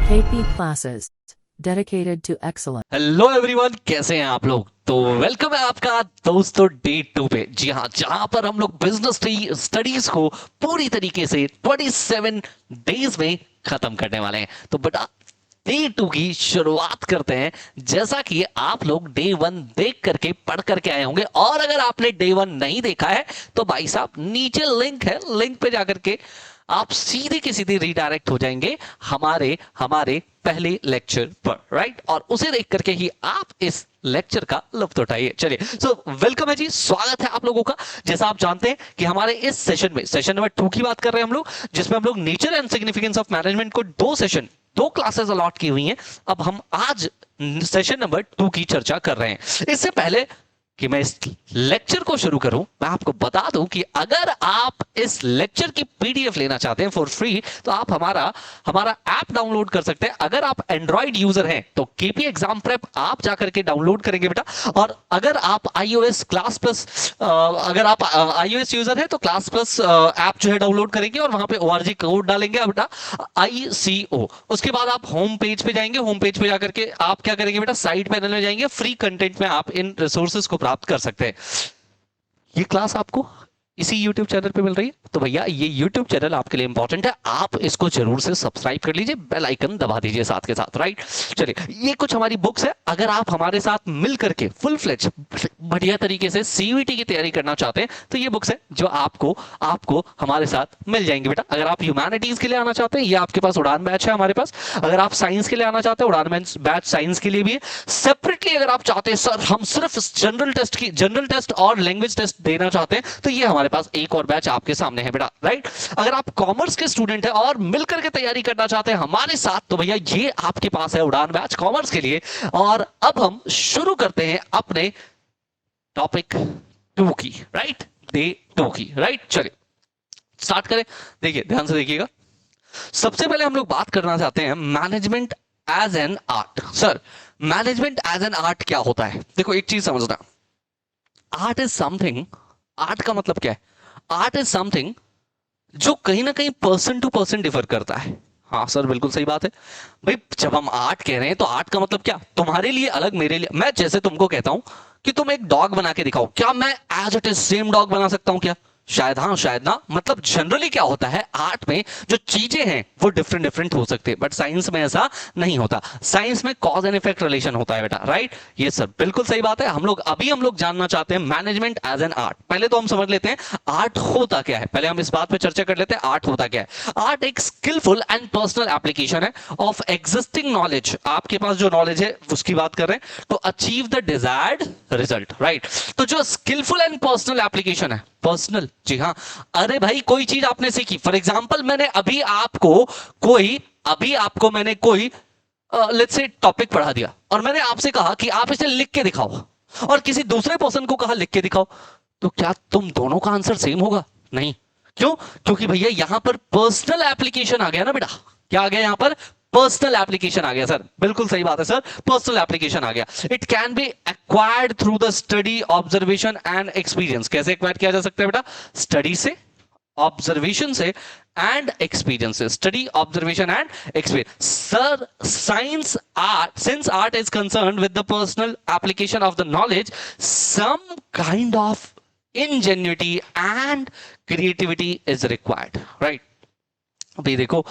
KP classes dedicated to excellence. Hello everyone, कैसे हैं आप लोग। तो वेलकम है आपका दोस्तों डे 2 पे। जी हाँ, जहां पर हम लोग बिजनेस स्टडीज को पूरी तरीके से 27 डेज में खत्म करने वाले हैं। तो बेटा डे 2 की शुरुआत करते हैं। जैसा कि आप लोग डे 1 देख करके पढ़ करके आए होंगे, और अगर आपने डे 1 नहीं देखा है तो भाई साहब नीचे लिंक है, लिंक पे जाकर के आप सीधे की सीधे रीडायरेक्ट हो जाएंगे हमारे हमारे पहले लेक्चर पर, राइट। और उसे देख करके ही आप इस लेक्चर का लुत्फ उठाइए। चलिए, सो वेलकम है जी, स्वागत है आप लोगों का। जैसा आप जानते हैं कि हमारे इस सेशन में, सेशन नंबर 2 की बात कर रहे हैं हम लोग, जिसमें हम लोग nature and significance of management को दो क्लासेस अलॉट की हुई हैं। अब हम आज सेशन नंबर 2 की चर्चा कर रहे हैं। इससे पहले कि मैं इस लेक्चर को शुरू करूं, मैं आपको बता दूं कि अगर आप इस लेक्चर की पीडीएफ लेना चाहते हैं फॉर फ्री, तो आप हमारा ऐप डाउनलोड कर सकते हैं। अगर आप एंड्रॉइड यूजर हैं तो केपी एग्जाम प्रेप आप जाकर के डाउनलोड करेंगे बेटा। और अगर आप आईओएस क्लास प्लस अगर आप आईओएस यूजर हैं तो क्लास प्लस ऐप जो है डाउनलोड करेंगे और वहां पे ओआरजी कोड डालेंगे बेटा, ICO। उसके बाद आप होम पेज पे जाएंगे। होम पेज पे जाकर के आप क्या करेंगे बेटा, साइड पैनल में जाएंगे, फ्री कंटेंट में आप इन रिसोर्सेज को प्राप्त कर सकते हैं। ये क्लास आपको इसी YouTube चैनल पे मिल रही है, तो भैया ये YouTube चैनल आपके लिए इंपॉर्टेंट है, आप इसको जरूर से सब्सक्राइब कर लीजिए, बेल आइकन दबा दीजिए साथ के साथ, राइट। चलिए, ये कुछ हमारी बुक्स है। अगर आप हमारे साथ मिल करके फुल फ्लेज बढ़िया तरीके से सीयूईटी की तैयारी करना चाहते हैं तो ये बुक्स है जो आपको हमारे साथ मिल जाएंगे बेटा। अगर आप ह्यूमैनिटीज के लिए आना चाहते हैं, ये आपके पास उड़ान बैच है हमारे पास। अगर आप साइंस के लिए आना चाहते हैं, उड़ान बैच साइंस के लिए भी है। सेपरेटली अगर आप चाहते हैं सर हम सिर्फ जनरल टेस्ट और लैंग्वेज टेस्ट देना चाहते हैं, तो ये हमारे पास एक और बैच आपके सामने है बेटा, राइट। अगर आप कॉमर्स के स्टूडेंट हैं और मिलकर के तैयारी करना चाहते हैं हमारे साथ, तो भैया ये आपके पास है उड़ान बैच कॉमर्स के लिए। और अब हम शुरू करते हैं अपने टॉपिक 2 की, राइट, डे 2 की, राइट। चलिए स्टार्ट करें। देखिए, ध्यान से देखिएगा। सबसे पहले हम लोग बात करना चाहते हैं management as an art. Sir, management as an art क्या होता है? देखो, एक चीज समझना, आर्ट इज समथिंग, आर्ट का मतलब क्या है? आर्ट इज समथिंग जो कहीं ना कहीं पर्सन टू पर्सन डिफर करता है। हाँ सर, बिल्कुल सही बात है भाई। जब हम आर्ट कह रहे हैं तो आर्ट का मतलब क्या? तुम्हारे लिए अलग, मेरे लिए। मैं जैसे तुमको कहता हूं कि तुम एक डॉग बना के दिखाओ, क्या मैं as it is same dog बना सकता हूं क्या? शायद हाँ, शायद ना। मतलब जनरली क्या होता है, आर्ट में जो चीजें हैं वो डिफरेंट डिफरेंट हो सकते हैं, बट साइंस में ऐसा नहीं होता। साइंस में कॉज एंड इफेक्ट रिलेशन होता है बेटा, राइट। ये सर बिल्कुल सही बात है। हम लोग जानना चाहते हैं मैनेजमेंट एज एन आर्ट। पहले तो हम समझ लेते हैं आर्ट होता क्या है। पहले हम इस बात पे चर्चा कर लेते हैं आर्ट होता क्या है। आर्ट एक स्किलफुल एंड पर्सनल एप्लीकेशन है ऑफ एग्जिस्टिंग नॉलेज। आपके पास जो नॉलेज है उसकी बात कर रहे हैं, तो achieve the desired result, right. तो जो स्किलफुल एंड पर्सनल एप्लीकेशन है, पर्सनल, जी हाँ। अरे भाई, कोई चीज आपने सीखी, फॉर एग्जांपल मैंने अभी आपको मैंने कोई लेट्स से टॉपिक पढ़ा दिया और मैंने आपसे कहा कि आप इसे लिख के दिखाओ, और किसी दूसरे पर्सन को कहा लिख के दिखाओ, तो क्या तुम दोनों का आंसर सेम होगा? नहीं। क्यों? क्योंकि भैया यहां पर पर्सनल एप्लीकेशन आ गया ना बेटा। क्या आ गया यहां पर? पर्सनल एप्लीकेशन आ गया सर, बिल्कुल सही बात है सर, पर्सनल एप्लीकेशन आ गया। It can be acquired through the study, observation and experience. कैसे एक्वायर किया जा सकता है बेटा? स्टडी से, ऑब्जर्वेशन से एंड एक्सपीरियंस से। Study, observation and experience. Sir, science art, since art is concerned with the personal application of the knowledge, some kind of ingenuity and creativity is required, right। अभी देखो,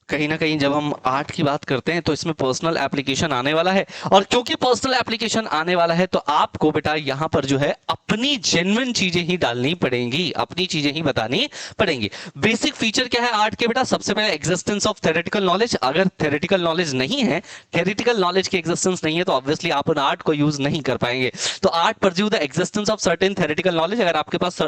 कहीं ना कहीं जब हम आर्ट की बात करते हैं तो इसमें पर्सनल एप्लीकेशन आने वाला है, और क्योंकि पर्सनल एप्लीकेशन आने वाला है तो आपको बेटा यहां पर जो है अपनी जेन्युइन चीजें ही डालनी पड़ेंगी, अपनी चीजें ही बतानी पड़ेंगी। बेसिक फीचर क्या है आर्ट के बेटा? सबसे पहले एग्जिस्टेंस ऑफ थ्योरेटिकल नॉलेज। अगर थ्योरेटिकल नॉलेज नहीं है, थ्योरेटिकल नॉलेज की एग्जिस्टेंस नहीं है, तो ऑब्वियसली आप उन आर्ट को यूज नहीं कर पाएंगे। तो art pursue the existence of certain theoretical knowledge. अगर आपके पास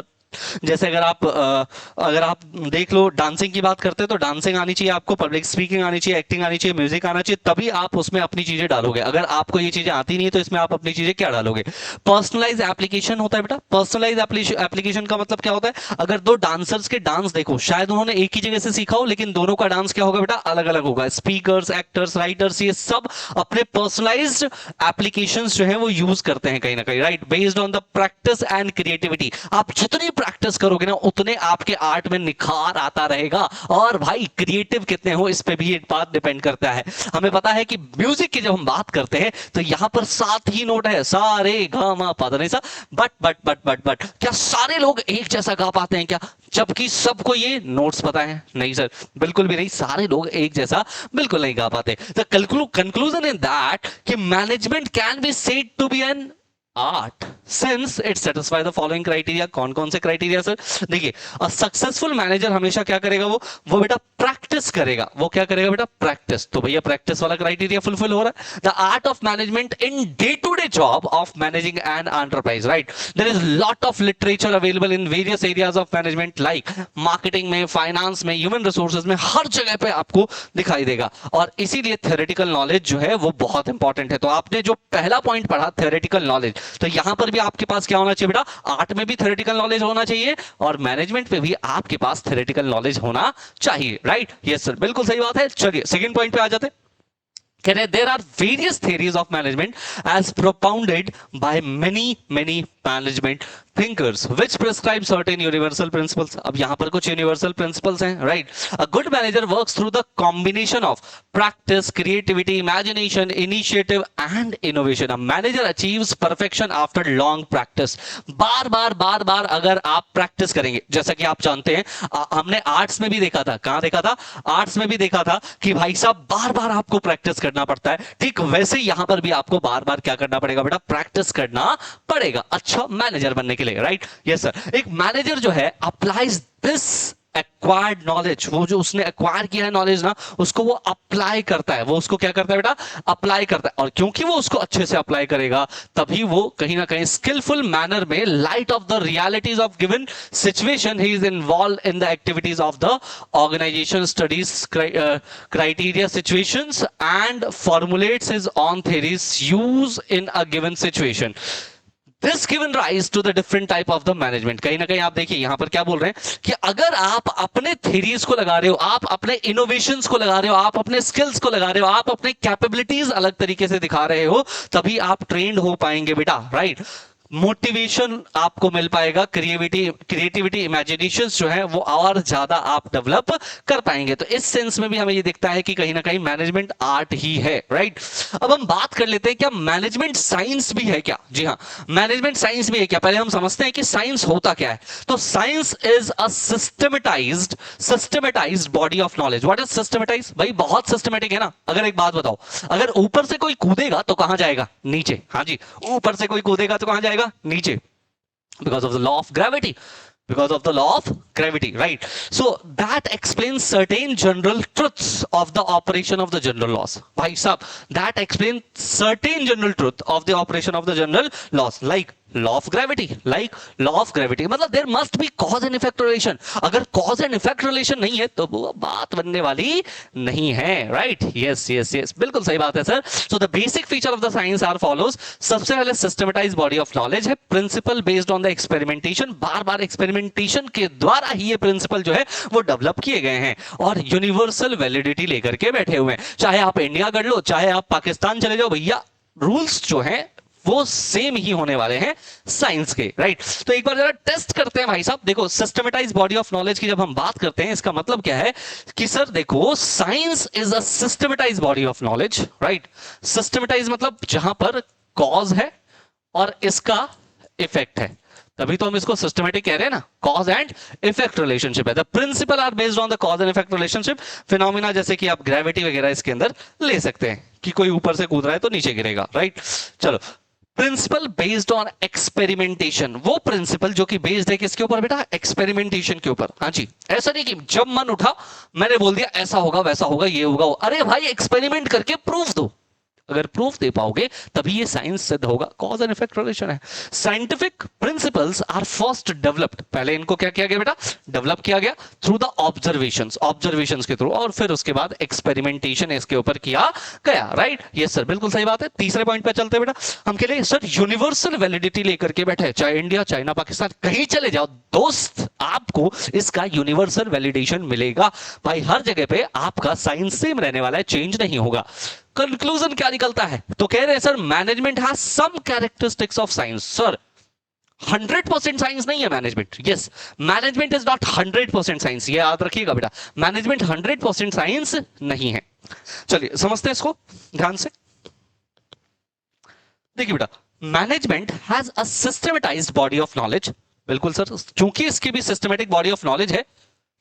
जैसे अगर आप देख लो, डांसिंग की बात करते हैं तो डांसिंग आनी चाहिए आपको, पब्लिक स्पीकिंग आनी चाहिए, एक्टिंग आनी चाहिए, म्यूजिक आना चाहिए, तभी आप उसमें अपनी चीजें डालोगे। अगर आपको ये चीजें आती नहीं है तो इसमें आप अपनी चीजें क्या डालोगे? पर्सनलाइज एप्लीकेशन होता है बेटा। पर्सनलाइज एप्लीकेशन का मतलब क्या होता है? अगर दो डांसर्स के डांस देखो, शायद उन्होंने एक ही जगह से सीखा हो, लेकिन दोनों का डांस क्या होगा बेटा? अलग अलग होगा। स्पीकर्स, एक्टर्स, राइटर्स, ये सब अपने पर्सनलाइज्ड एप्लीकेशंस जो है वो यूज करते हैं कहीं ना कहीं, right, based on the practice and creativity. आप जितनी प्रैक्टिस करोगे ना उतने आपके आर्ट में निखार आता रहेगा। और भाई क्रिएटिव कितने हो इस पे भी एक बात डिपेंड करता है। हमें पता है कि म्यूजिक की जब हम बात करते हैं तो यहां पर 7 ही नोट है, सा रे गा मा पा धा नि सा। बट क्या सारे लोग एक जैसा गा पाते हैं क्या, जबकि सबको ये नोट्स पता है? नहीं सर, बिल्कुल भी नहीं, सारे लोग एक जैसा बिल्कुल नहीं गा पाते। द कंक्लूजन इन दैट कि management can be said to be an art since it satisfy the following criteria. कौन कौन से क्राइटेरिया सर? देखिए, अ सक्सेसफुल मैनेजर हमेशा क्या करेगा, वो बेटा प्रैक्टिस करेगा। वो क्या करेगा बेटा? प्रैक्टिस। तो भैया प्रैक्टिस वाला क्राइटेरिया फुलफिल हो रहा है। The art of management in day to day job of managing an enterprise, right? There is lot of literature available in various areas of management, like marketing में, finance में, human resources में, हर जगह पे आपको दिखाई देगा। और इसीलिए थ्योरेटिकल नॉलेज जो है वो बहुत इंपॉर्टेंट है। तो आपने जो पहला पॉइंट पढ़ा थ्योरेटिकल नॉलेज, तो यहां पर भी आपके पास क्या होना चाहिए बेटा? आर्ट में भी थ्योरेटिकल नॉलेज होना चाहिए और मैनेजमेंट पे भी आपके पास थ्योरेटिकल नॉलेज होना चाहिए, राइट? यस सर, बिल्कुल सही बात है। चलिए सेकंड पॉइंट पे आ जाते हैं। कह रहे there are various theories of management as propounded by many management thinkers which prescribe certain universal principles। अब यहां पर कुछ universal principles हैं, right? A good manager works through the combination of practice, creativity, imagination, initiative and innovation। A manager achieves perfection after long practice। बार बार अगर आप practice करेंगे, जैसा कि आप जानते हैं, हमने आर्ट्स में भी देखा था। कहां देखा था? आर्ट्स में भी देखा था कि भाई साहब बार बार आपको प्रैक्टिस करना पड़ता है। ठीक वैसे यहां पर भी आपको बार बार क्या करना पड़ेगा बेटा? प्रैक्टिस करना पड़ेगा अच्छा मैनेजर बनने के लिए, राइट? Yes sir. एक मैनेजर जो है अप्लाइज दिस एक्वायर्ड नॉलेज, वो जो उसने एक्वायर किया है नॉलेज ना, उसको वो अप्लाई करता है। वो उसको क्या करता है बेटा? अप्लाई करता है। और क्योंकि वो उसको अच्छे से अप्लाई करेगा तभी वो कहीं ना कहीं स्किलफुल मैनर में, light of the realities of given situation, he is involve in the activities of the organisation, studies criteria situations and formulates his own theories use in a given situation। This given rise to the different type of the management। कहीं ना कहीं आप देखिए यहां पर क्या बोल रहे हैं कि अगर आप अपने थ्योरीज को लगा रहे हो, आप अपने इनोवेशंस को लगा रहे हो, आप अपने स्किल्स को लगा रहे हो, आप अपने कैपेबिलिटीज अलग तरीके से दिखा रहे हो, तभी आप ट्रेंड हो पाएंगे बेटा, राइट? मोटिवेशन आपको मिल पाएगा, क्रिएटिविटी इमेजिनेशन जो है वो और ज्यादा आप डेवलप कर पाएंगे। तो इस सेंस में भी हमें ये दिखता है कि कहीं ना कहीं मैनेजमेंट आर्ट ही है, राइट? अब हम बात कर लेते हैं क्या मैनेजमेंट साइंस भी है क्या? जी हाँ, मैनेजमेंट साइंस भी है क्या? पहले हम समझते हैं कि साइंस होता क्या है। तो science is a systematised body of knowledge. What is systematise? भाई बहुत सिस्टमेटिक है ना। अगर एक बात बताओ, अगर ऊपर से कोई कूदेगा तो कहां जाएगा? नीचे। हाँ जी, ऊपर से कोई कूदेगा तो कहां जाएगा? नीचे। because of the law of gravity right? So that explains certain general truths of the operation of the general laws। भाई साहब, that explains certain general truth of the operation of the general laws, like law of gravity मतलब there must be cause and effect relation। अगर cause and effect relation नहीं है तो वो बात बनने वाली नहीं है, right? yes बिल्कुल सही बात है sir. so the basic feature of the science are follows। सबसे पहले systematized body of knowledge है, principle based on the experimentation। Bar bar experimentation के द्वारा ही ये प्रिंसिपल जो है वो डेवलप किए गए हैं और यूनिवर्सल वैलिडिटी लेकर के बैठे हुए हैं। चाहे आप इंडिया कर लो, चाहे आप पाकिस्तान चले जाओ, भैया रूल्स जो हैं वो सेम ही होने वाले हैं साइंस के, राइट? तो एक बार जरा टेस्ट करते हैं भाई साहब। देखो, सिस्टमेटाइज बॉडी ऑफ नॉलेज की जब हम बात करते हैं, इसका मतलब क्या है कि सर देखो, science is a systematise body of knowledge, right? Systematise मतलब जहां पर कॉज है और इसका इफेक्ट है, तभी तो हम इसको सिस्टमेटिक कह रहे हैं ना। कॉज एंड इफेक्ट रिलेशनशिप है। The principle are based on the cause and effect relationship phenomena, जैसे कि आप ग्रेविटी वगैरह इसके अंदर ले सकते हैं कि कोई ऊपर से कूद रहा है तो नीचे गिरेगा, राइट? चलो, प्रिंसिपल बेस्ड ऑन एक्सपेरिमेंटेशन, वो प्रिंसिपल जो कि बेस्ड है किसके ऊपर बेटा? एक्सपेरिमेंटेशन के ऊपर। हाँ जी, ऐसा नहीं कि जब मन उठा मैंने बोल दिया ऐसा होगा वैसा होगा ये होगा। अरे भाई एक्सपेरिमेंट करके प्रूफ दो। अगर प्रूफ दे पाओगे तभी ये साइंस सिद्ध होगा। कॉज एंड इफेक्ट रिलेशन है। Scientific principles are first developed, पहले इनको क्या किया गया बेटा? डेवलप किया गया थ्रू द ऑब्जर्वेशंस के थ्रू, और फिर उसके बाद एक्सपेरिमेंटेशन इसके ऊपर किया गया, राइट? यस सर, बिल्कुल सही बात है। तीसरे पॉइंट पे चलते हैं बेटा। हम कह रहे हैं सर यूनिवर्सल वैलिडिटी लेकर के बैठे, चाहे इंडिया, चाइना, पाकिस्तान, कहीं चले जाओ दोस्त, आपको इसका यूनिवर्सल वैलिडेशन मिलेगा। भाई हर जगह पे आपका साइंस सेम रहने वाला है, चेंज नहीं होगा। कंक्लूजन क्या निकलता है? तो कह रहे हैं sir management has some characteristics of science. Sir 100% science नहीं है management. Yes, management is not 100% science, ये याद रखिएगा बेटा, मैनेजमेंट 100% साइंस नहीं है। चलिए समझते हैं इसको ध्यान से। देखिए बेटा, management has a systematised body of knowledge. बिल्कुल सर, चूंकि इसकी भी सिस्टमेटिक बॉडी ऑफ नॉलेज है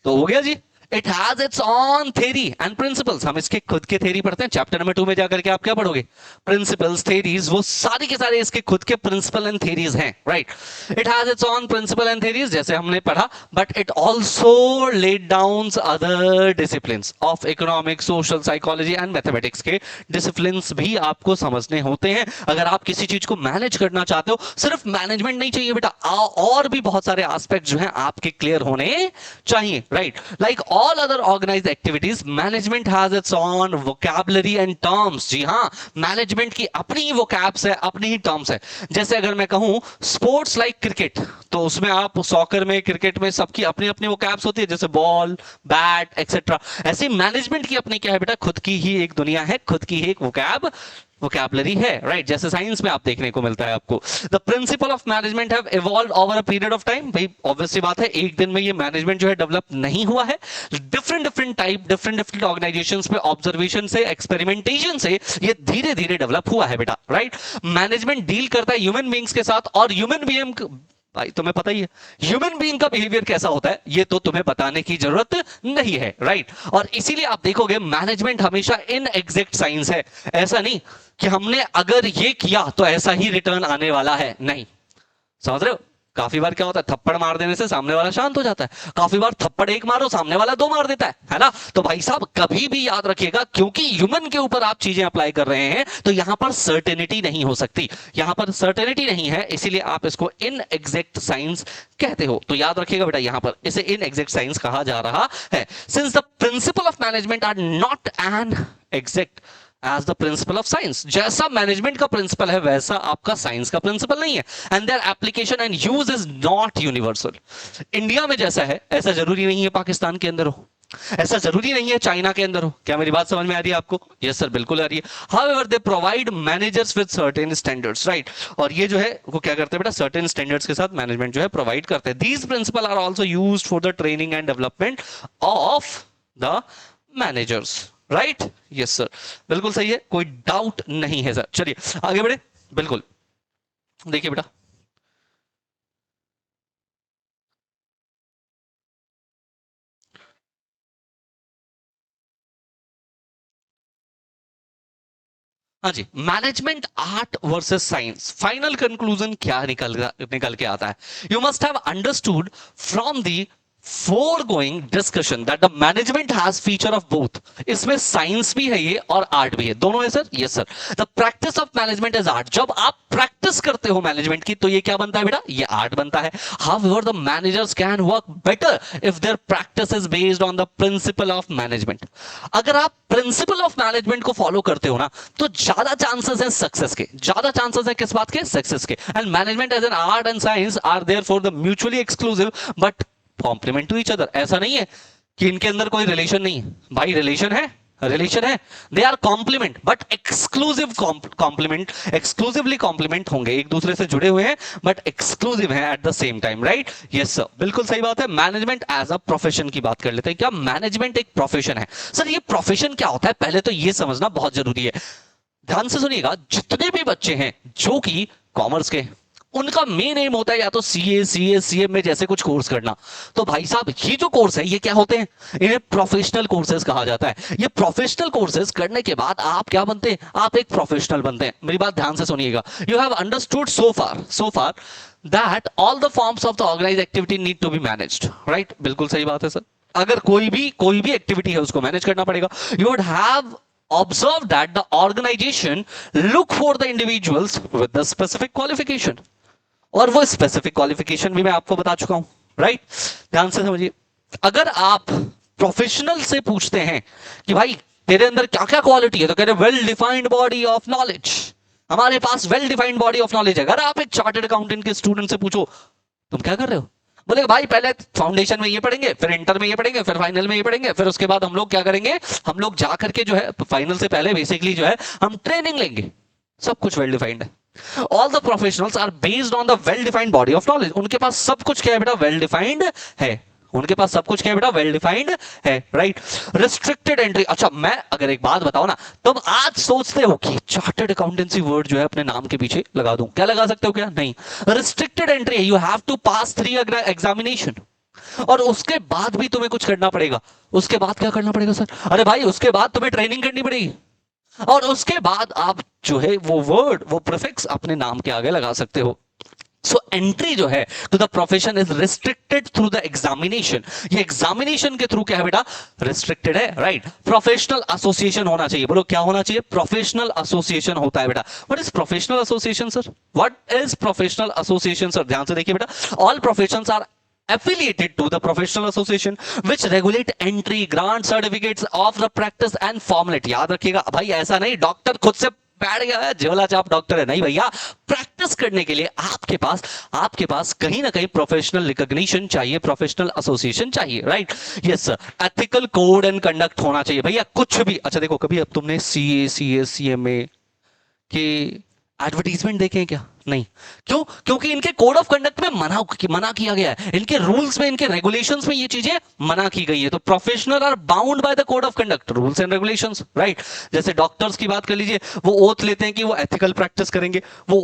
तो हो गया जी। It has it's on theory and principles. हम इसके खुद के थ्योरी पढ़ते हैं, चैप्टर नंबर 2 में जाकर के आप क्या पढ़ोगे, प्रिंसिपल्स, थ्योरीज, वो सारी के सारे इसके खुद के प्रिंसिपल एंड थ्योरीज हैं, right. It has it's own principle and theories जैसे हमने पढ़ा, but it also laid down other disciplines of economics, social psychology and mathematics के डिसिप्लिन्स भी आपको समझने होते हैं अगर आप किसी चीज को मैनेज करना चाहते हो। सिर्फ मैनेजमेंट नहीं चाहिए बेटा, और भी बहुत सारे एस्पेक्ट जो हैं आपके क्लियर होने चाहिए, right. Like all other organized activities, management has its own vocabulary and terms। जी हाँ, मैनेजमेंट की अपनी ही vocabs है, अपनी ही टर्म्स है। जैसे अगर मैं कहूं स्पोर्ट्स लाइक क्रिकेट, तो उसमें आप सॉकर में, क्रिकेट में सबकी अपनी अपनी vocabs होती है, जैसे बॉल, बैट एक्सेट्रा। ऐसे मैनेजमेंट की अपनी क्या है बेटा, खुद की ही एक दुनिया है, खुद की ही एक वोकैबुलरी है, राइट। जैसे साइंस में आप देखने को मिलता है आपको। The principle of management have evolved over a period of time. भाई ऑब्वियस सी बात है, एक दिन में ये मैनेजमेंट जो है डेवलप नहीं हुआ है। डिफरेंट टाइप, डिफरेंट ऑर्गेनाइजेशंस पे ऑब्जर्वेशन से, एक्सपेरिमेंटेशन से ये धीरे धीरे डेवलप हुआ है बेटा, राइट। मैनेजमेंट डील करता है ह्यूमन बीइंग्स के साथ, और ह्यूमन बीइंग भाई तुम्हें पता ही है ह्यूमन बीइंग का बिहेवियर कैसा होता है, ये तो तुम्हें बताने की जरूरत नहीं है, राइट। और इसीलिए आप देखोगे मैनेजमेंट हमेशा इन एग्जैक्ट साइंस है। ऐसा नहीं कि हमने अगर ये किया तो ऐसा ही रिटर्न आने वाला है, नहीं। समझ रहे हो, काफी बार क्या होता है, थप्पड़ मार देने से सामने वाला शांत हो जाता है, काफी बार थप्पड़ एक मारो सामने वाला 2 मार देता है ना। तो भाई साहब कभी भी याद रखिएगा, क्योंकि ह्यूमन के ऊपर आप चीजें अप्लाई कर रहे हैं तो यहां पर सर्टेनिटी नहीं हो सकती, यहां पर सर्टेनिटी नहीं है, इसीलिए आप इसको इन एग्जैक्ट साइंस कहते हो। तो याद रखिएगा बेटा, यहां पर इसे इन एग्जैक्ट साइंस कहा जा रहा है। Since the principle of management are not an exact as the principle of science, जैसा मैनेजमेंट का प्रिंसिपल है वैसा आपका साइंस का प्रिंसिपल नहीं है। And their application and use is not universal. India में जैसा है ऐसा जरूरी नहीं है पाकिस्तान के अंदर हो, ऐसा जरूरी नहीं है चाइना के अंदर हो। क्या मेरी बात समझ में आ रही है आपको? यस सर, बिल्कुल आ रही है। However they provide managers with certain standards, right. और ये जो है वो क्या करते हैं बेटा, सर्टेन स्टैंडर्ड्स के साथ मैनेजमेंट जो है प्रोवाइड करते हैं। These principles are also used for the training and development of the managers, right. Yes sir, बिल्कुल सही है, कोई डाउट नहीं है सर। चलिए आगे बढ़े। बिल्कुल, देखिए बेटा, हाँ जी, management art versus science, final conclusion क्या निकल के आता है? You must have understood from the foregoing discussion that the management has feature of both। इसमें साइंस भी है ये और आर्ट भी है, दोनों है sir. Yes sir, the practice of management is art. जब आप प्रैक्टिस करते हो मैनेजमेंट की तो ये क्या बनता है बेटा, ये आर्ट बनता है। However the managers can work better if their practice is based on the principle of management. अगर आप प्रिंसिपल ऑफ मैनेजमेंट को फॉलो करते हो ना तो ज्यादा चांसेस है सक्सेस के, ज्यादा चांसेस है किस बात के, सक्सेस के। And management as an art and science are therefore the mutually exclusive but complement to each other. ऐसा नहीं है कि इनके अंदर कोई रिलेशन नहीं है, भाई रिलेशन है, रिलेशन है। They are complement but exclusive complement, exclusively complement होंगे, एक दूसरे से जुड़े हुए हैं बट एक्सक्लूसिव है at the same time, right. Yes sir, बिल्कुल सही बात है। मैनेजमेंट एज अ प्रोफेशन की बात कर लेते हैं। क्या मैनेजमेंट एक प्रोफेशन है? सर ये प्रोफेशन क्या होता है पहले तो ये समझना बहुत जरूरी है। ध्यान से सुनिएगा, जितने भी बच्चे हैं जो कि कॉमर्स के, उनका मेन एम होता है या तो सीए में जैसे कुछ कोर्स करना। तो भाई साहब ये जो कोर्स है ये क्या होते हैं, इन्हें प्रोफेशनल कोर्सेज कहा जाता है। ये प्रोफेशनल कोर्सेज करने के बाद आप क्या बनते हैं, आप एक प्रोफेशनल बनते हैं। मेरी बात ध्यान से सुनिएगा। You have understood so far that all the forms of the organised activity need to be managed, right. बिल्कुल सही बात है सर। अगर कोई भी एक्टिविटी है उसको मैनेज करना पड़ेगा। You would have observe that the organization look for the individuals with the specific qualification। और वो स्पेसिफिक क्वालिफिकेशन भी मैं आपको बता चुका हूं, राइट। ध्यान से समझिए, अगर आप प्रोफेशनल से पूछते हैं कि भाई तेरे अंदर क्या क्या क्वालिटी है, तो कह रहे well defined body of knowledge. हमारे पास well defined body of knowledge है। अगर आप एक चार्टर्ड अकाउंटेंट के स्टूडेंट से पूछो तुम क्या कर रहे हो, बोले भाई पहले फाउंडेशन में ये पढ़ेंगे, फिर इंटर में ये पढ़ेंगे, फिर फाइनल में ये पढ़ेंगे, फिर उसके बाद हम लोग क्या करेंगे, हम लोग जा करके जो है फाइनल से पहले बेसिकली जो है हम ट्रेनिंग लेंगे। सब कुछ वेल डिफाइंड है। All the professionals are based on the well defined body of knowledge. उनके पास सब कुछ क्या है बेटा, वेल डिफाइंड है। उनके पास सब कुछ क्या है बेटा, वेल डिफाइंड है, राइट। रिस्ट्रिक्टेड एंट्री, अच्छा मैं अगर एक बात बताऊं ना, तुम आज सोचते हो कि चार्टर्ड अकाउंटेंसी वर्ड जो है अपने नाम के पीछे लगा दूं, क्या लगा सकते हो, क्या नहीं। Restricted entry, you have to pass 3 examination, और उसके बाद भी तुम्हें कुछ करना पड़ेगा। उसके बाद क्या करना पड़ेगा सर, अरे भाई उसके बाद तुम्हें ट्रेनिंग करनी पड़ेगी, और उसके बाद आप जो है वो वर्ड, वो प्रीफिक्स अपने नाम के आगे लगा सकते हो। सो एंट्री जो है to the profession is restricted through the examination. ये एग्जामिनेशन के थ्रू क्या है बेटा, रिस्ट्रिक्टेड है, राइट। प्रोफेशनल एसोसिएशन होना चाहिए, बोलो क्या होना चाहिए, प्रोफेशनल एसोसिएशन होता है बेटा। What is professional association sir, what is professional association sir, ध्यान से देखिए बेटा। All professions are affiliated to the professional association which regulate entry, grant certificates of the practice and formality। याद रखिएगा भाई, ऐसा नहीं डॉक्टर खुद से बैठ गया है झोला छाप डॉक्टर है, नहीं भैया। प्रैक्टिस करने के लिए आपके पास कहीं ना कहीं प्रोफेशनल रिकॉग्निशन चाहिए, प्रोफेशनल एसोसिएशन चाहिए, right. Yes sir, ethical code and conduct होना चाहिए भैया, कुछ भी। अच्छा देखो, कभी अब तुमने सीए, सीएस, सीएमए के एडवर्टीजमेंट देखे हैं क्या, नहीं। क्यों, क्योंकि इनके कोड ऑफ कंडक्ट में मना किया गया है, इनके रूल्स में, इनके रेगुलेशंस में ये चीजें मना की गई है। तो professional are bound by the code of conduct, rules and regulations, right. जैसे डॉक्टर्स की बात कर लीजिए, वो ओथ लेते हैं कि वो एथिकल प्रैक्टिस करेंगे, वो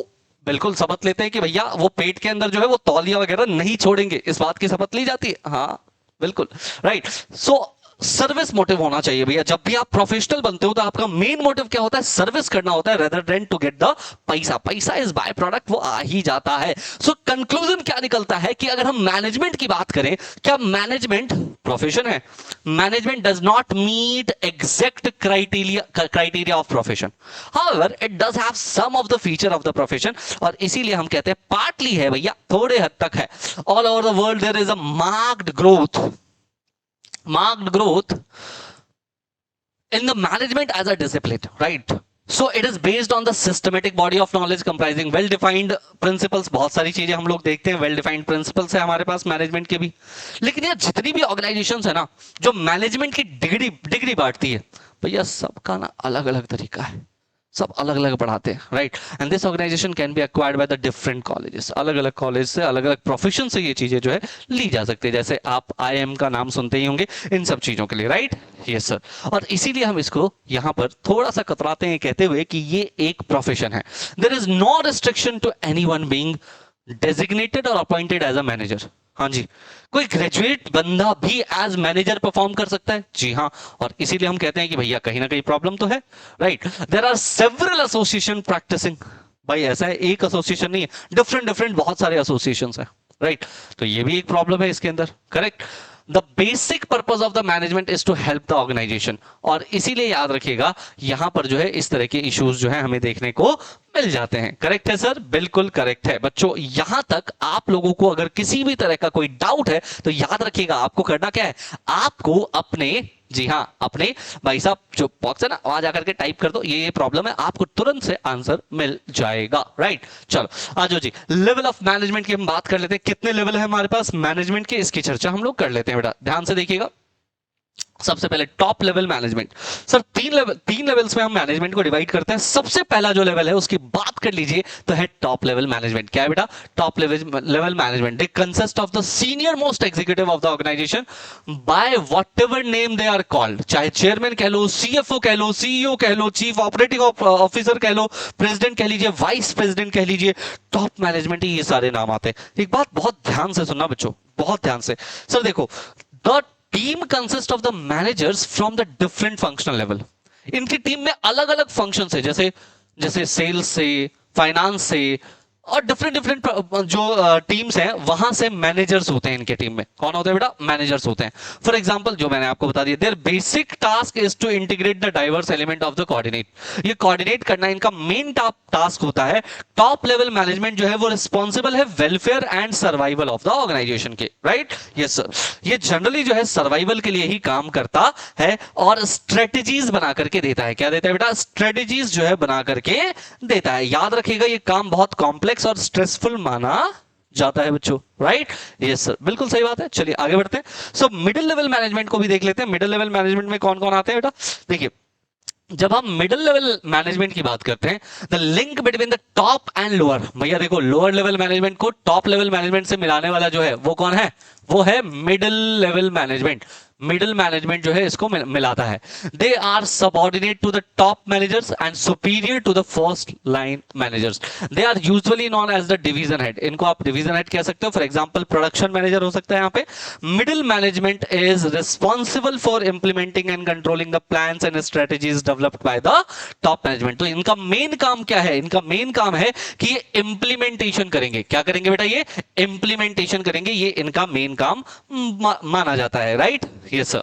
बिल्कुल शपथ लेते हैं कि भैया वो पेट के अंदर जो है वो तौलिया वगैरह नहीं छोड़ेंगे, इस बात की शपथ ली जाती है, हाँ बिल्कुल, राइट। सो सर्विस मोटिव होना चाहिए भैया। जब भी आप प्रोफेशनल बनते हो तो आपका मेन मोटिव क्या होता है, सर्विस करना होता है, rather than to get the पैसा। पैसा इज बाय प्रोडक्ट, वो आ ही जाता है। सो कंक्लूजन क्या निकलता है कि अगर हम मैनेजमेंट की बात करें, क्या मैनेजमेंट प्रोफेशन है, management does not meet exact criteria of profession, however it does have some of the feature of the profession, और इसीलिए हम कहते हैं पार्टली है भैया, थोड़े हद तक है। All over the world there is a marked growth in the management as a discipline, right? So it is based on the systematic body of knowledge comprising well defined principles। बहुत सारी चीजें हम लोग देखते हैं, well defined principles है हमारे पास management के भी। लेकिन यार जितनी भी ऑर्गेनाइजेशंस है ना जो मैनेजमेंट की डिग्री बांटती है भैया, सबका ना अलग अलग तरीका है, सब अलग अलग पढ़ाते हैं, right. And this organisation can be acquired by the different colleges, अलग अलग कॉलेज से, अलग अलग प्रोफेशन से ये चीजें जो है ली जा सकती है। जैसे आप आईएम का नाम सुनते ही होंगे इन सब चीजों के लिए, राइट। यस सर, और इसीलिए हम इसको यहां पर थोड़ा सा कतराते हैं कहते हुए कि ये एक प्रोफेशन है। There is no restriction to anyone being designated और अपॉइंटेड एज अ मैनेजर। हाँ जी, कोई ग्रेजुएट बंदा भी एज मैनेजर परफॉर्म कर सकता है, जी हाँ। और इसीलिए हम कहते हैं कि भैया कहीं ना कहीं प्रॉब्लम तो है, right. There are several association practicing, भाई ऐसा है एक एसोसिएशन नहीं है, डिफरेंट बहुत सारे एसोसिएशंस हैं, राइट। तो ये भी एक प्रॉब्लम है इसके अंदर, correct. The basic purpose of the management is to help the organisation, और इसीलिए याद रखिएगा यहां पर जो है इस तरह के इश्यूज जो है हमें देखने को मिल जाते हैं। करेक्ट है सर, बिल्कुल करेक्ट है बच्चों। यहां तक आप लोगों को अगर किसी भी तरह का कोई डाउट है तो याद रखिएगा आपको करना क्या है, आपको अपने, जी हाँ, अपने भाई साहब जो बॉक्स है ना वहां जाकर के टाइप कर दो ये प्रॉब्लम है, आपको तुरंत से आंसर मिल जाएगा, राइट। चलो आ जाओ जी, लेवल ऑफ मैनेजमेंट की हम बात कर लेते हैं। कितने लेवल है हमारे पास मैनेजमेंट के, इसकी चर्चा हम लोग कर लेते हैं बेटा, ध्यान से देखिएगा। सबसे पहले टॉप लेवल मैनेजमेंट। सर तीन लेवल्स में हम मैनेजमेंट को डिवाइड करते हैं। सबसे पहला जो लेवल है उसकी बात कर लीजिए तो है टॉप लेवल मैनेजमेंट। क्या है बेटा, top level management. They consist of the senior most executive of the organisation by whatever name they are called, चाहे चेयरमैन कह लो, सीएफओ कह लो, सीईओ कह लो, चीफ ऑपरेटिंग ऑफिसर कह लो, प्रेसिडेंट कह लीजिए, वाइस प्रेसिडेंट कह लीजिए, टॉप मैनेजमेंट ही ये सारे नाम आते हैं। एक बात बहुत ध्यान से सुनना बच्चों, बहुत ध्यान से। सर देखो, the team consist of the managers from the different functional level. इनकी टीम में अलग अलग फंक्शन है, जैसे सेल्स से, फाइनेंस से, और डिफरेंट जो टीम्स हैं वहां से मैनेजर्स होते हैं इनके टीम में। कौन होते हैं बेटा, मैनेजर्स होते हैं। फॉर एग्जांपल जो मैंने आपको बता दिया, their basic task is to integrate the diverse element of the coordinate. ये कोऑर्डिनेट करना इनका मेन टास्क होता है। टॉप लेवल मैनेजमेंट जो है वो रिस्पॉन्सिबल है welfare and survival of the organisation के, राइट। यस सर, ये जनरली जो है सर्वाइवल के लिए ही काम करता है और स्ट्रेटेजीज बना करके देता है। क्या देता है बेटा, स्ट्रेटेजीज जो है बना करके देता है। याद रखिएगा ये काम बहुत कॉम्प्लेक्स और स्ट्रेसफुल माना जाता है बच्चों, राइट। यस सर, बिल्कुल सही बात है। चलिए आगे बढ़ते हैं। सो मिडिल लेवल मैनेजमेंट को भी देख लेते हैं। मिडिल लेवल मैनेजमेंट में कौन कौन आते हैं बेटा, देखिए जब हम मिडिल लेवल मैनेजमेंट की बात करते हैं, the link between the top and lower, भैया देखो लोअर लेवल मैनेजमेंट को टॉप लेवल मैनेजमेंट से मिलाने वाला जो है वो कौन है, वो है middle level management. Middle management जो है इसको मिलाता है। They are subordinate to the top managers and superior to the first line managers. They are usually known as the division head, इनको आप डिवीजन हेड कह सकते हो। फॉर एग्जांपल प्रोडक्शन मैनेजर हो सकता है यहाँ पे। Middle management is responsible for implementing and controlling the plans and strategies developed by the top management. तो इनका मेन काम क्या है, इनका मेन काम है कि ये इंप्लीमेंटेशन करेंगे। क्या करेंगे बेटा, ये इंप्लीमेंटेशन करेंगे, ये इनका मेन काम माना जाता है, राइट। Yes sir.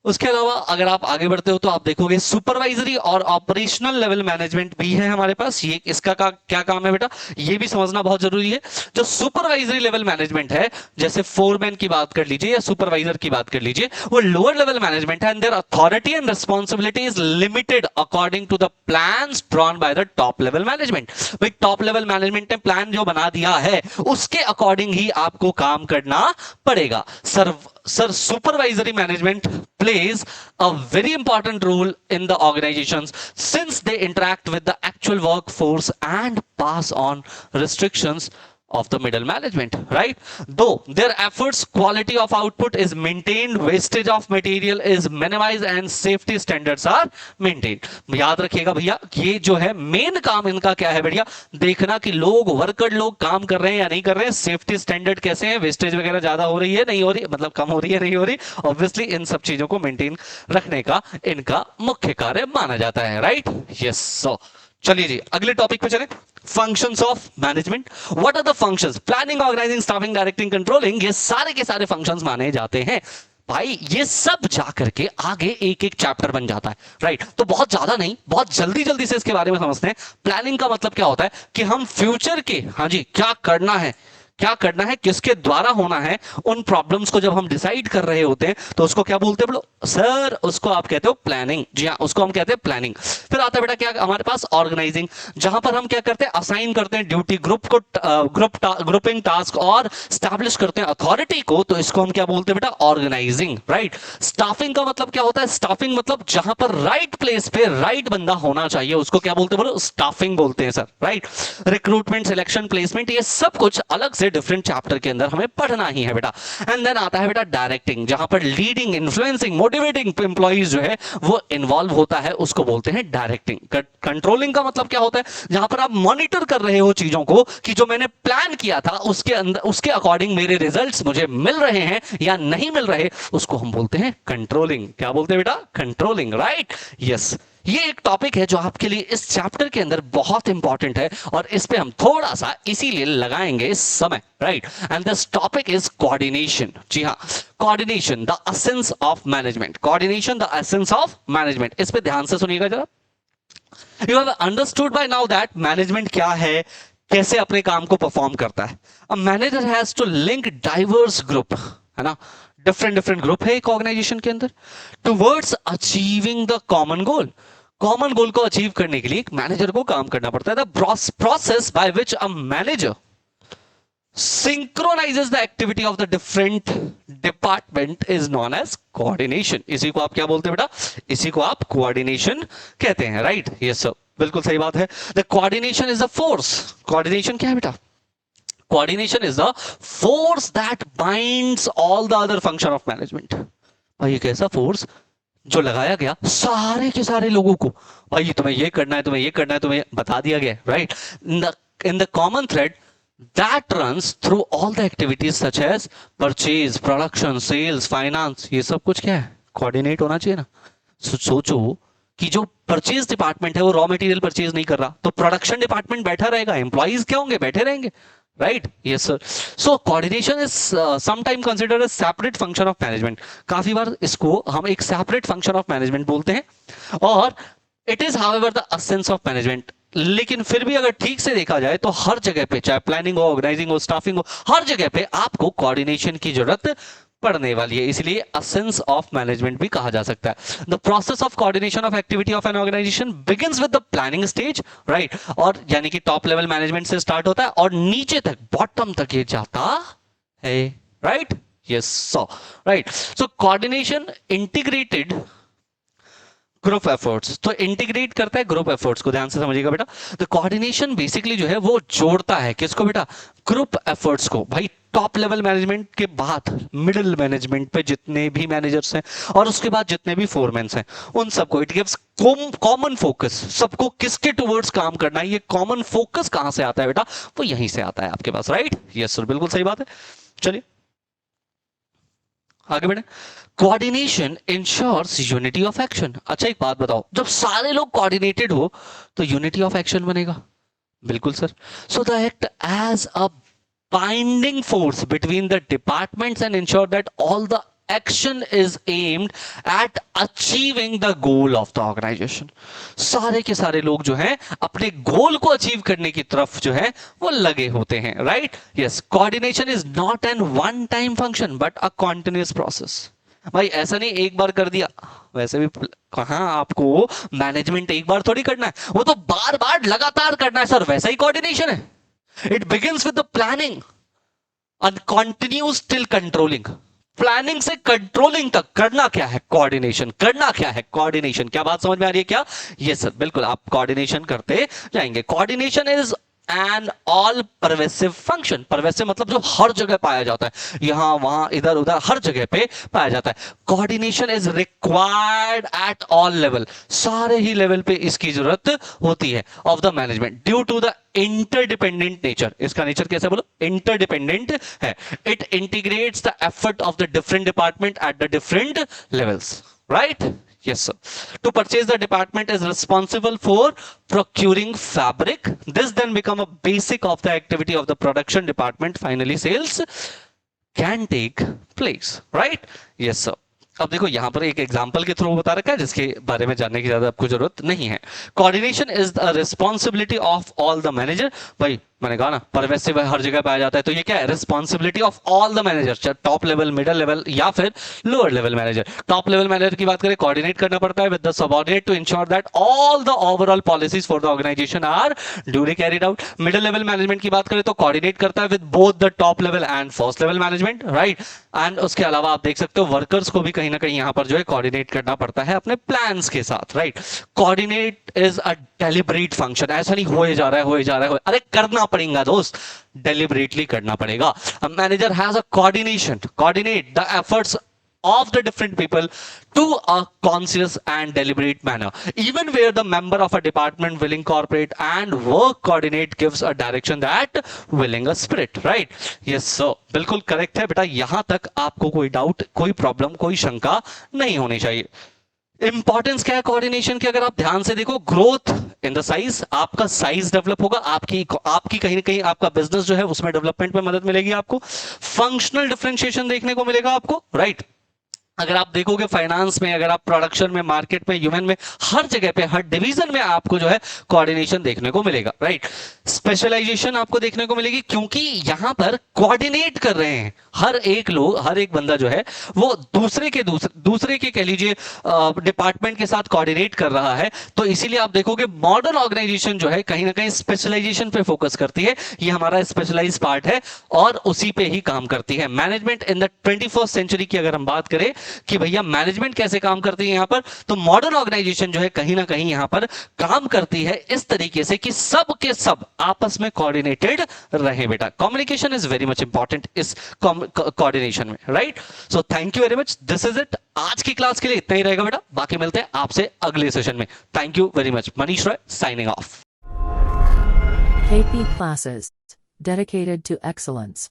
उसके अलावा अगर आप आगे बढ़ते हो तो आप देखोगे सुपरवाइजरी और ऑपरेशनल लेवल मैनेजमेंट भी है हमारे पास। ये इसका क्या काम है बेटा, ये भी समझना बहुत जरूरी है। जो सुपरवाइजरी लेवल मैनेजमेंट है, जैसे फोरमैन की बात कर लीजिए या सुपरवाइजर की बात कर लीजिए, वो लोअर लेवल मैनेजमेंट है and their authority and responsibility is limited according to the plans drawn by the top level management. भाई टॉप लेवल मैनेजमेंट ने प्लान जो बना दिया है उसके अकॉर्डिंग ही आपको काम करना पड़ेगा। Sir, supervisory management plays a very important role in the organizations since they interact with the actual workforce and pass on restrictions of the middle management, right? Though their efforts, quality of output is maintained, wastage of material is minimized and safety standards are maintained. याद रखिएगा भैया, ये जो है main काम इनका क्या है भैया, देखना कि लोग वर्कर लोग काम कर रहे हैं या नहीं कर रहे हैं, सेफ्टी स्टैंडर्ड कैसे हैं, वेस्टेज वगैरह ज्यादा हो रही है नहीं हो रही, मतलब कम हो रही है नहीं हो रही, ऑब्वियसली इन सब चीजों को मेंटेन रखने का इनका मुख्य कार्य माना जाता है, राइट। यस सो चलिए जी अगले टॉपिक पे चले। Functions of management. What are the functions, planning, organising, staffing, directing, controlling, ये सारे के सारे फंक्शंस माने जाते हैं। भाई ये सब जाकर के आगे एक एक चैप्टर बन जाता है, राइट। तो बहुत ज्यादा नहीं, बहुत जल्दी जल्दी से इसके बारे में समझते हैं। प्लानिंग का मतलब क्या होता है कि हम फ्यूचर के, हाँ जी, क्या करना है, क्या करना है, किसके द्वारा होना है, उन प्रॉब्लम्स को जब हम डिसाइड कर रहे होते हैं तो उसको क्या बोलते हैं बोलो सर, उसको आप कहते हो प्लानिंग। जी हाँ, उसको हम कहते हैं प्लानिंग। फिर आता है बेटा क्या हमारे पास ऑर्गेनाइजिंग, जहां पर हम क्या करते हैं, असाइन करते हैं ड्यूटी, ग्रुप को ग्रुपिंग टास्क और स्टैब्लिश करते हैं अथॉरिटी को, तो इसको हम क्या बोलते हैं बेटा, ऑर्गेनाइजिंग, राइट। स्टाफिंग का मतलब क्या होता है, स्टाफिंग मतलब जहां पर राइट प्लेस पे राइट बंदा होना चाहिए, उसको क्या बोलते हैं बोलो, स्टाफिंग बोलते हैं sir, right. Recruitment, selection, placement, ये सब कुछ अलग से डिफरेंट चैप्टर के अंदर हमें पढ़ना ही है बेटा। एंड देन आता है बेटा डायरेक्टिंग, जहां पर लीडिंग, इन्फ्लुएंसिंग, मोटिवेटिंग एम्प्लॉइज जो है वो इन्वॉल्व होता है, उसको बोलते हैं डायरेक्टिंग। कंट्रोलिंग का मतलब क्या होता है, जहां पर आप मॉनिटर कर रहे हो चीजों को कि जो मैंने प्लान किया था उसके अंदर, उसके अकॉर्डिंग मेरे रिजल्ट्स मुझे मिल रहे हैं या नहीं मिल रहे, उसको हम बोलते हैं कंट्रोलिंग। क्या बोलते हैं बेटा, कंट्रोलिंग, राइट। यस, ये एक टॉपिक है जो आपके लिए इस चैप्टर के अंदर बहुत इंपॉर्टेंट है और इस पे हम थोड़ा सा इसीलिए लगाएंगे समय, right. And this topic is coordination. जी हाँ, coordination the essence of management, coordination the essence of management. इस पे ध्यान से सुनिएगा जरा। You have understood by now that management क्या है, कैसे अपने काम को परफॉर्म करता है। A manager has to link diverse group, है ना, डिफरेंट डिफरेंट ग्रुप है एक ऑर्गेनाइजेशन के अंदर, towards achieving the common goal. Common goal को अचीव करने के लिए एक मैनेजर को काम करना पड़ता है। The process by which a manager synchronizes the activity of the different department is known as coordination। इसी को आप क्या बोलते हैं बेटा, इसी को आप coordination कहते हैं, राइट। यस सर, बिल्कुल सही बात है। The coordination is a force। coordination क्या है बेटा, coordination is the force that binds all the other function of management। भाई एक ऐसा फोर्स जो लगाया गया सारे के सारे लोगों को, भाई तुम्हें ये करना है, तुम्हें ये करना है, तुम्हें बता दिया गया, right. in the common thread that runs through all the activities such as purchase, production, sales, finance, ये सब कुछ क्या है, कोऑर्डिनेट होना चाहिए ना। सोचो कि जो परचेज डिपार्टमेंट है वो रॉ मटेरियल परचेज नहीं कर रहा, तो प्रोडक्शन डिपार्टमेंट बैठा रहेगा, एम्प्लॉइज क्या होंगे, बैठे रहेंगे, right. Yes sir. So coordination is sometime considered as separate function of management. काफी बार इसको हम एक सेपरेट फंक्शन ऑफ मैनेजमेंट बोलते हैं और it is however the essence of management. लेकिन फिर भी अगर ठीक से देखा जाए तो हर जगह पे, चाहे प्लानिंग हो, ऑर्गेनाइजिंग हो, स्टाफिंग हो, हर जगह पे आपको कोऑर्डिनेशन की जरूरत पड़ने वाली है, इसलिए एसेंस ऑफ मैनेजमेंट भी कहा जा सकता है। The process of coordination of activity of an organisation begins with the planning stage, right. और यानी कि टॉप लेवल मैनेजमेंट से स्टार्ट होता है और नीचे तक, बॉटम तक ये जाता है, right. Yes so, right. So coordination integrated group efforts, तो इंटीग्रेट करता है ग्रुप एफर्ट्स को, ध्यान से समझिएगा बेटा। तो कोऑर्डिनेशन बेसिकली जो है वो जोड़ता है किसको बेटा, ग्रुप एफर्ट्स को। भाई टॉप लेवल मैनेजमेंट के बाद मिडिल मैनेजमेंट पे जितने भी मैनेजर्स हैं और उसके बाद जितने भी फोरमैन्स हैं उन सबको इट गिव्स कॉमन फोकस, सबको किसके टुवर्ड्स काम करना है, ये कॉमन फोकस कहां से आता है बेटा, वो यहीं से आता है आपके पास, राइट? यस सर, बिल्कुल सही बात है। चलिए आगे बढ़े। Coordination ensures unity of action. अच्छा एक बात बताओ, जब सारे लोग कोऑर्डिनेटेड हो तो यूनिटी ऑफ एक्शन बनेगा, बिल्कुल sir. So the act as a binding force between the departments and ensure that all the action is aimed at achieving the goal of the organisation. सारे के सारे लोग जो हैं अपने गोल को अचीव करने की तरफ जो है वो लगे होते हैं, right? Yes, coordination is not an one time function but a continuous process. भाई ऐसा नहीं एक बार कर दिया, वैसे भी कहां आपको मैनेजमेंट एक बार थोड़ी करना है, वो तो बार बार लगातार करना है सर, वैसा ही कोऑर्डिनेशन है। It begins with the planning and continues till controlling। Planning से कंट्रोलिंग तक करना क्या है, कोऑर्डिनेशन। करना क्या है, कोऑर्डिनेशन। क्या बात समझ में आ रही है क्या? यस सर, बिल्कुल आप कोऑर्डिनेशन करते जाएंगे। Coordination is an all pervasive function. Pervasive मतलब जो हर जगह पाया जाता है, यहां वहां इधर उधर हर जगह पे पाया जाता है। Coordination is required at all level, सारे ही लेवल पे इसकी जरूरत होती है of the management due to the interdependent nature. इसका नेचर कैसे बोलो, इंटरडिपेंडेंट है। It integrates the effort of the different department at the different levels, right? Yes, sir. To purchase, the department is responsible for procuring fabric. This then become a basic of the activity of the production department. Finally, sales can take place, right? Yes, sir. अब देखो यहां पर एक example के through बता रखा है जिसके बारे में जानने की ज्यादा आपको जरूरत नहीं है। Coordination is the responsibility of all the manager. भाई मैंने कहा ना परवेसिव हर जगह पाया जाता है, तो ये क्या है, responsibility of all the manager, चाहे टॉप लेवल, मिडिल लेवल या फिर lower level manager. Top level manager की बात करें, कोऑर्डिनेट करना पड़ता है with the subordinate to ensure that all the overall policies for the organisation are duly carried out. Middle level management की बात करें तो कोऑर्डिनेट करता है with both the top level and first level management, right? And उसके अलावा आप देख सकते हो वर्कर्स को भी कहीं ना कहीं यहां पर जो है कोऑर्डिनेट करना पड़ता है अपने प्लान्स के साथ, right? Coordinate is a deliberate function. ऐसा नहीं होए जा रहा है, होए जा रहा है, अरे करना पड़ेगा दोस्त, डेलिबरेटली करना पड़ेगा। A manager has a coordinate the efforts of the different people to a conscious and deliberate manner. Even where the member of a department will incorporate and work coordinate gives a direction that willing a spirit, right? Yes sir, बिल्कुल correct है बेटा। यहां तक आपको कोई doubt, कोई problem, कोई शंका नहीं होनी चाहिए। इंपॉर्टेंस क्या है कोऑर्डिनेशन की, अगर आप ध्यान से देखो, ग्रोथ इन द साइज, आपका साइज डेवलप होगा, आपकी कहीं ना कहीं आपका बिजनेस जो है उसमें डेवलपमेंट में मदद मिलेगी आपको। फंक्शनल डिफरेंशिएशन देखने को मिलेगा आपको, राइट? अगर आप देखोगे फाइनेंस में, अगर आप प्रोडक्शन में, मार्केट में, ह्यूमन में, हर जगह पे, हर डिवीजन में आपको जो है कोऑर्डिनेशन देखने को मिलेगा, राइट? स्पेशलाइजेशन आपको देखने को मिलेगी क्योंकि यहां पर कोऑर्डिनेट कर रहे हैं हर एक लोग, हर एक बंदा जो है वो दूसरे के कह लीजिए डिपार्टमेंट के साथ कोऑर्डिनेट कर रहा है। तो इसीलिए आप देखोगे मॉडर्न ऑर्गेनाइजेशन जो है कहीं ना कहीं स्पेशलाइजेशन पे फोकस करती है। ये हमारा स्पेशलाइज पार्ट है और उसी पे ही काम करती है। Management in the 21st century की अगर हम बात करें कि भैया मैनेजमेंट कैसे काम करती है यहां पर, तो मॉडर्न ऑर्गेनाइजेशन जो है कहीं ना कहीं यहां पर काम करती है इस तरीके से कि सब के सब आपस में कोऑर्डिनेटेड रहे बेटा। Communication is very much important इस कोऑर्डिनेशन में, right? So thank you very much, this is it. आज की क्लास के लिए इतना ही रहेगा बेटा, बाकी मिलते हैं आपसे अगले सेशन में। Thank you very much. Manish Roy signing off. KP Classes, dedicated to excellence.